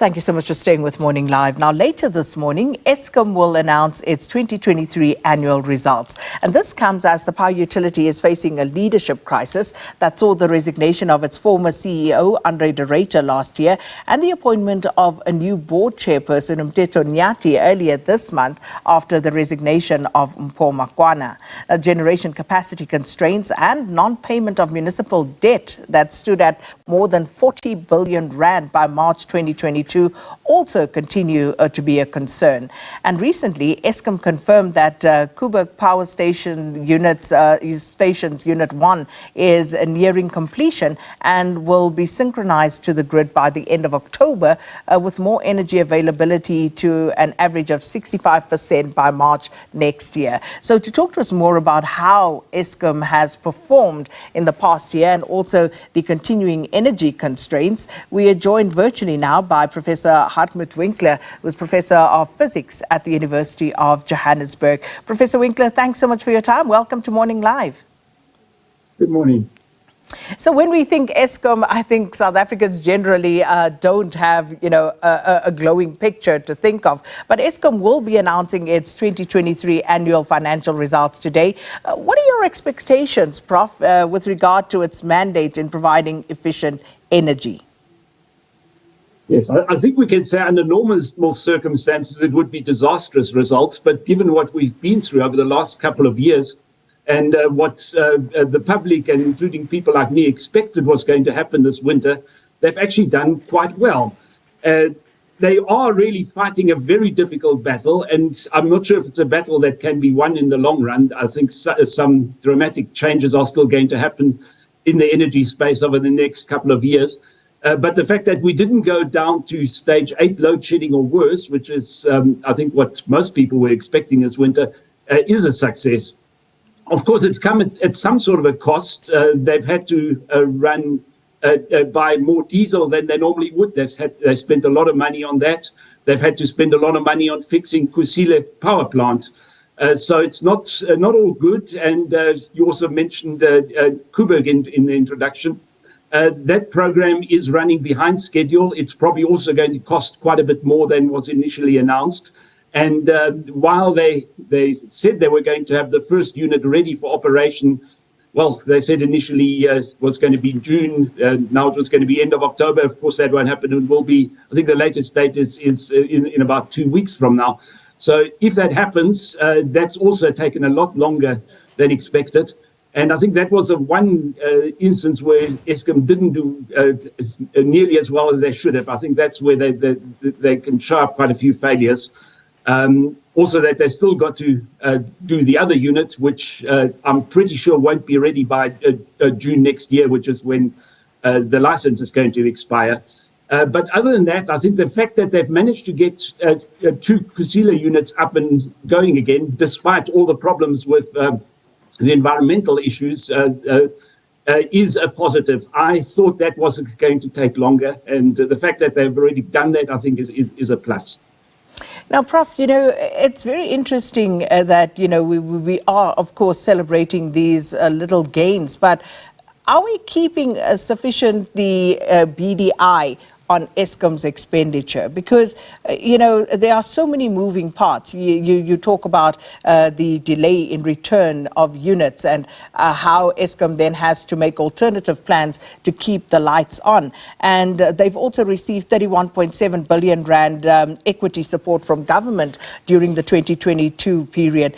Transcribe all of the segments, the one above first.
Thank you so much for staying with Morning Live. Now, later this morning, Eskom will announce its 2023 annual results. And this comes as the power utility is facing a leadership crisis that saw the resignation of its former CEO, André de Ruyter, last year, and the appointment of a new board chairperson, Mteto Nyati, earlier this month after the resignation of Mpho Makwana. Generation capacity constraints and non-payment of municipal debt that stood at more than 40 billion rand by March 2022 also continue to be a concern. And recently, Eskom confirmed that Koeberg Power Station Stations Unit 1 is nearing completion and will be synchronized to the grid by the end of October with more energy availability to an average of 65% by March next year. So to talk to us more about how Eskom has performed in the past year and also the continuing energy constraints, we are joined virtually now by Professor Hartmut Winkler, who is Professor of Physics at the University of Johannesburg. Professor Winkler, thanks so much for your time. Welcome to Morning Live. Good morning. So when we think Eskom, I think South Africans generally don't have, a glowing picture to think of. But Eskom will be announcing its 2023 annual financial results today. What are your expectations, Prof, with regard to its mandate in providing efficient energy? Yes, I think we can say under normal circumstances it would be disastrous results, but given what we've been through over the last couple of years and what the public and including people like me expected was going to happen this winter, they've actually done quite well. They are really fighting a very difficult battle, and I'm not sure if it's a battle that can be won in the long run. I think some dramatic changes are still going to happen in the energy space over the next couple of years. But the fact that we didn't go down to stage 8 load shedding or worse, which is, I think, what most people were expecting this winter, is a success. Of course, it's come at some sort of a cost. They've had to buy more diesel than they normally would. They've spent a lot of money on that. They've had to spend a lot of money on fixing Kusile power plant. So it's not all good. And you also mentioned Koeberg in the introduction. That program is running behind schedule. It's probably also going to cost quite a bit more than was initially announced. And while they said they were going to have the first unit ready for operation, well, they said initially it was going to be June. Now it was going to be end of October. Of course, that won't happen. It will be, I think the latest date is in about 2 weeks from now. So if that happens, that's also taken a lot longer than expected. And I think that was one instance where Eskom didn't do nearly as well as they should have. I think that's where they can show up quite a few failures. Also that they still got to do the other unit, which I'm pretty sure won't be ready by June next year, which is when the license is going to expire. But other than that, I think the fact that they've managed to get 2 Kusile units up and going again, despite all the problems with the environmental issues, is a positive. I thought that wasn't going to take longer, and the fact that they've already done that, I think, is a plus. Now, Prof, it's very interesting that, we are, of course, celebrating these little gains, but are we keeping sufficiently BDI on Eskom's expenditure? Because, there are so many moving parts. You talk about the delay in return of units and how Eskom then has to make alternative plans to keep the lights on. And they've also received 31.7 billion rand equity support from government during the 2022 period.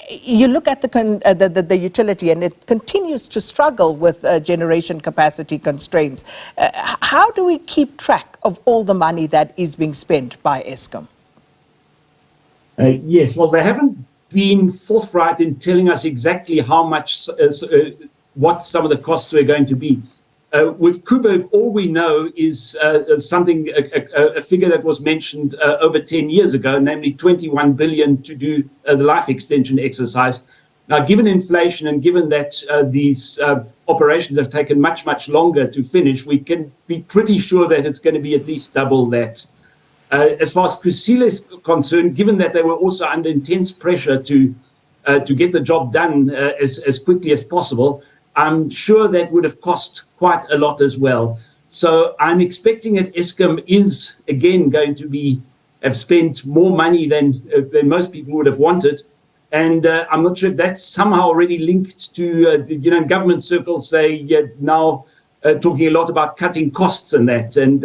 You look at the utility and it continues to struggle with generation capacity constraints. How do we keep track of all the money that is being spent by Eskom? Yes, well, they haven't been forthright in telling us exactly how much, what some of the costs were going to be. With Koeberg, all we know is a figure that was mentioned over 10 years ago, namely 21 billion to do the life extension exercise. Now, given inflation and given that these operations have taken much, much longer to finish, we can be pretty sure that it's going to be at least double that. As far as Kusile is concerned, given that they were also under intense pressure to get the job done as quickly as possible, I'm sure that would have cost quite a lot as well. So I'm expecting that Eskom is again going to have spent more money than most people would have wanted. And I'm not sure if that's somehow already linked to, in government circles, say now talking a lot about cutting costs and that. And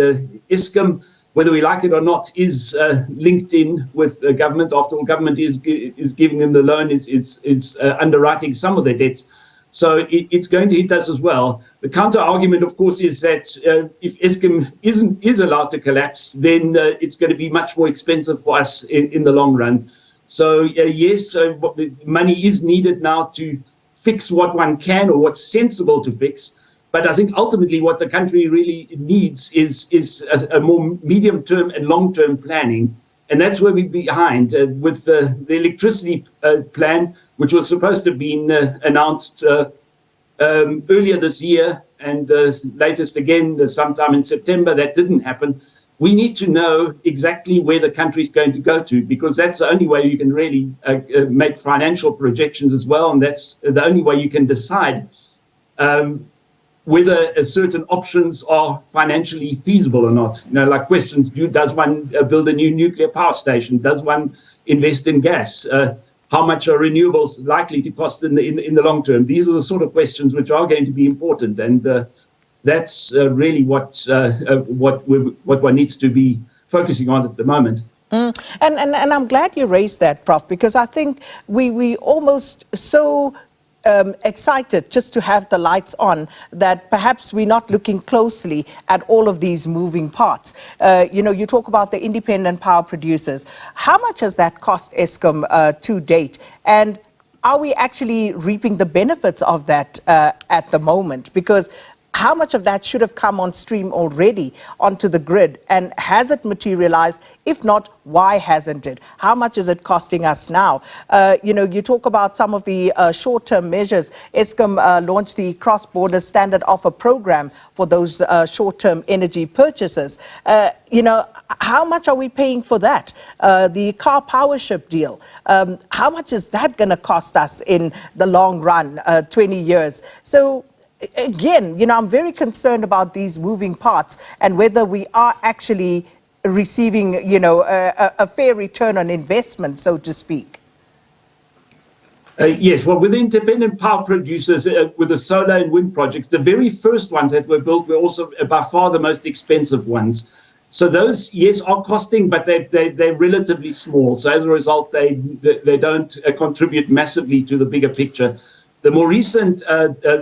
Eskom, whether we like it or not, is linked in with government. After all, government is giving them the loan, is underwriting some of their debts. So it's going to hit us as well. The counter argument, of course, is that if Eskom is allowed to collapse, then it's going to be much more expensive for us in the long run. So yes, money is needed now to fix what one can or what's sensible to fix. But I think ultimately what the country really needs is a more medium-term and long-term planning. And that's where we're behind with the electricity plan, which was supposed to have been announced earlier this year and latest again sometime in September. That didn't happen. We need to know exactly where the country is going to go to, because that's the only way you can really make financial projections as well. And that's the only way you can decide whether certain options are financially feasible or not. Like questions, does one build a new nuclear power station? Does one invest in gas? How much are renewables likely to cost in the long term? These are the sort of questions which are going to be important. And that's really what one needs to be focusing on at the moment. And I'm glad you raised that, Prof, because I think we almost so excited just to have the lights on that perhaps we're not looking closely at all of these moving parts. You talk about the independent power producers. How much has that cost Eskom to date? And are we actually reaping the benefits of that at the moment? Because how much of that should have come on stream already onto the grid? And has it materialized? If not, why hasn't it? How much is it costing us now? You talk about some of the short-term measures. Eskom launched the cross-border standard offer program for those short-term energy purchases. How much are we paying for that? The car powership deal, how much is that going to cost us in the long run, 20 years? So again, I'm very concerned about these moving parts and whether we are actually receiving, a fair return on investment, so to speak. Yes, well, with the independent power producers, with the solar and wind projects, the very first ones that were built were also by far the most expensive ones. So those, yes, are costing, but they're relatively small. So as a result, they don't contribute massively to the bigger picture. The more recent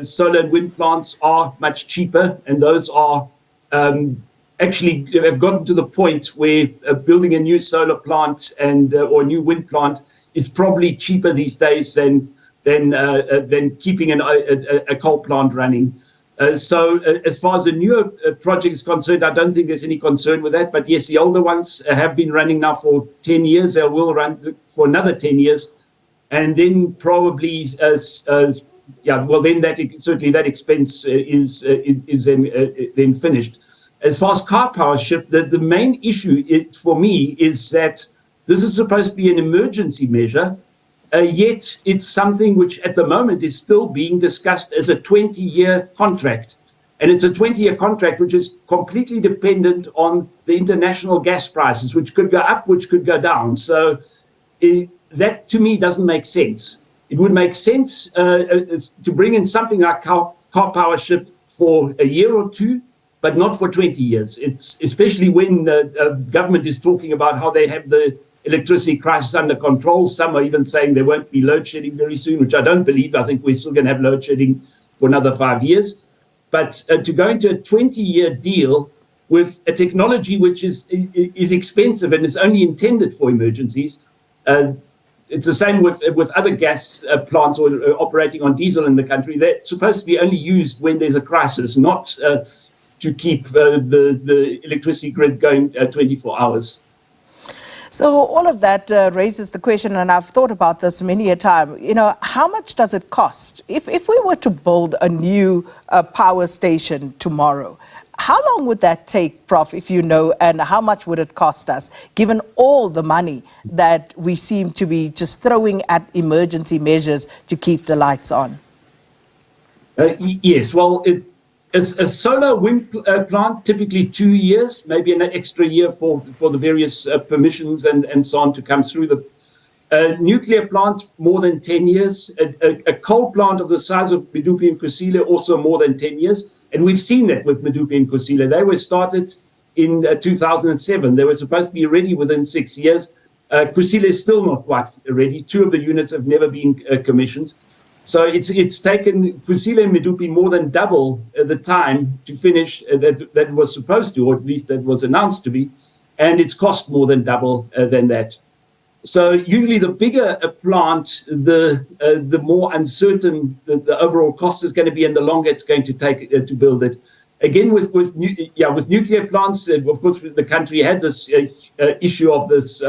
solar and wind plants are much cheaper, and those are actually have gotten to the point where building a new solar plant or a new wind plant is probably cheaper these days than keeping a coal plant running. So as far as the newer project is concerned, I don't think there's any concern with that. But yes, the older ones have been running now for 10 years. They will run for another 10 years. And then probably, then certainly that expense is then finished. As far as car powership, the main issue for me is that this is supposed to be an emergency measure, yet it's something which at the moment is still being discussed as a 20-year contract. And it's a 20-year contract which is completely dependent on the international gas prices, which could go up, which could go down. So that to me doesn't make sense. It would make sense to bring in something like car powership for a year or two, but not for 20 years. It's especially when the government is talking about how they have the electricity crisis under control. Some are even saying there won't be load shedding very soon, which I don't believe. I think we're still going to have load shedding for another 5 years. But to go into a 20-year deal with a technology which is expensive and is only intended for emergencies, it's the same with other gas plants or operating on diesel in the country. They're supposed to be only used when there's a crisis, not to keep the electricity grid going 24 hours. So all of that raises the question, and I've thought about this many a time, how much does it cost? If we were to build a new power station tomorrow, how long would that take, Prof, if you know, and how much would it cost us, given all the money that we seem to be just throwing at emergency measures to keep the lights on? Yes, well, A solar wind plant, typically 2 years, maybe an extra year for the various permissions and so on to come through. A nuclear plant, more than 10 years. A coal plant of the size of Medupi and Kusile, also more than 10 years. And we've seen that with Medupi and Kusile. They were started in 2007. They were supposed to be ready within 6 years. Kusile is still not quite ready. 2 of the units have never been commissioned. So it's taken Kusile and Medupi more than double the time to finish that was supposed to, or at least that was announced to be. And it's cost more than double than that. So usually the bigger a plant, the more uncertain the overall cost is going to be, and the longer it's going to take to build it. Again, with nuclear plants, of course, the country had this issue of this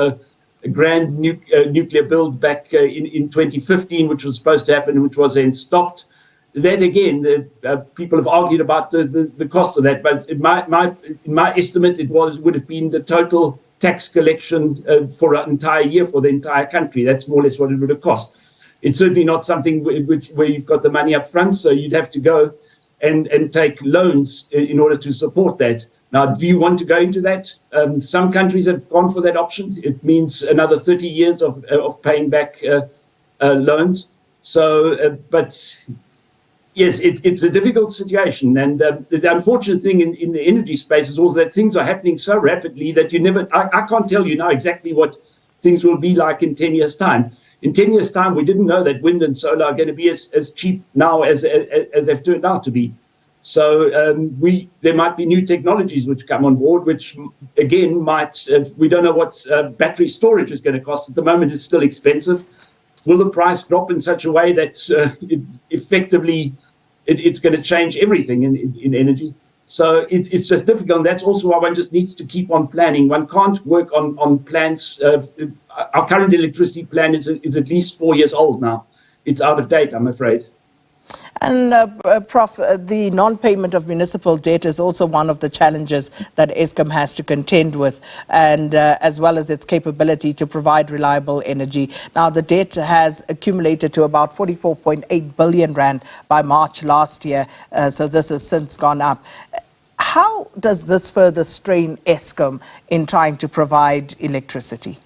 grand nuclear build back in 2015, which was supposed to happen, which was then stopped. That again, people have argued about the cost of that, but in my estimate, would have been the total tax collection for an entire year for the entire country. That's more or less what it would have cost. It's certainly not something where you've got the money up front, so you'd have to go and take loans in order to support that. Now, do you want to go into that? Some countries have gone for that option. It means another 30 years of paying back loans. So, but yes, it's a difficult situation. And the unfortunate thing in the energy space is also that things are happening so rapidly that I can't tell you now exactly what things will be like in 10 years' time. In 10 years' time, we didn't know that wind and solar are going to be as cheap now as they've turned out to be. So there might be new technologies which come on board, which again we don't know what battery storage is going to cost. At the moment, it's still expensive. Will the price drop in such a way that effectively it's going to change everything in energy? So it's just difficult. And that's also why one just needs to keep on planning. One can't work on plans. Our current electricity plan is at least 4 years old now. It's out of date, I'm afraid. And Prof, the non-payment of municipal debt is also one of the challenges that Eskom has to contend with, and as well as its capability to provide reliable energy. Now, the debt has accumulated to about 44.8 billion rand by March last year, so this has since gone up. How does this further strain Eskom in trying to provide electricity?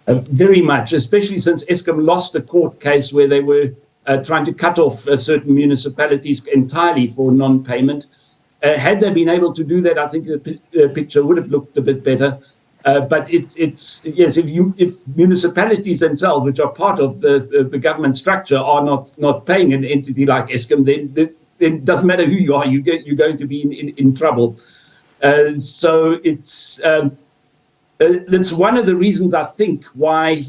Very much, especially since Eskom lost a court case where they were trying to cut off certain municipalities entirely for non-payment. Had they been able to do that, I think the picture would have looked a bit better. But yes, if municipalities themselves, which are part of the government structure, are not paying an entity like Eskom, then it doesn't matter who you are, you're going to be in trouble. So that's one of the reasons, I think, why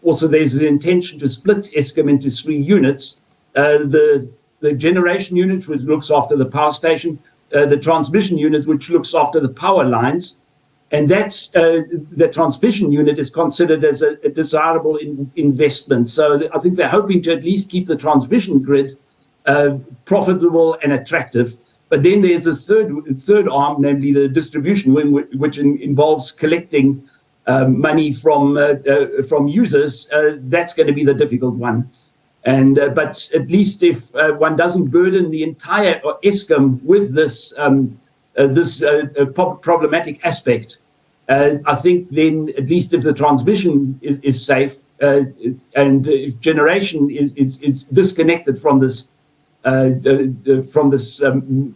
also there's an intention to split Eskom into 3 units. The generation unit, which looks after the power station, the transmission unit, which looks after the power lines. And the transmission unit is considered as a desirable investment. So I think they're hoping to at least keep the transmission grid profitable and attractive. But then there's a third arm, namely the distribution, which involves collecting money from users. That's going to be the difficult one. And but at least if one doesn't burden the entire Eskom with this problematic aspect, I think then at least if the transmission is safe and if generation is disconnected from this.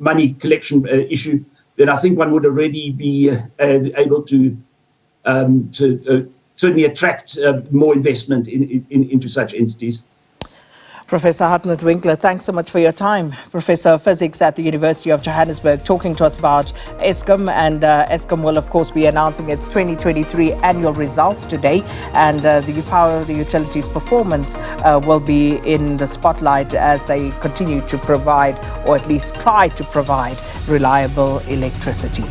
Money collection issue, then I think one would already be able to certainly attract more investment into such entities. Professor Hartmut Winkler, thanks so much for your time. Professor of Physics at the University of Johannesburg, talking to us about Eskom. And Eskom will, of course, be announcing its 2023 annual results today. And the power of the utilities performance will be in the spotlight as they continue to provide, or at least try to provide, reliable electricity.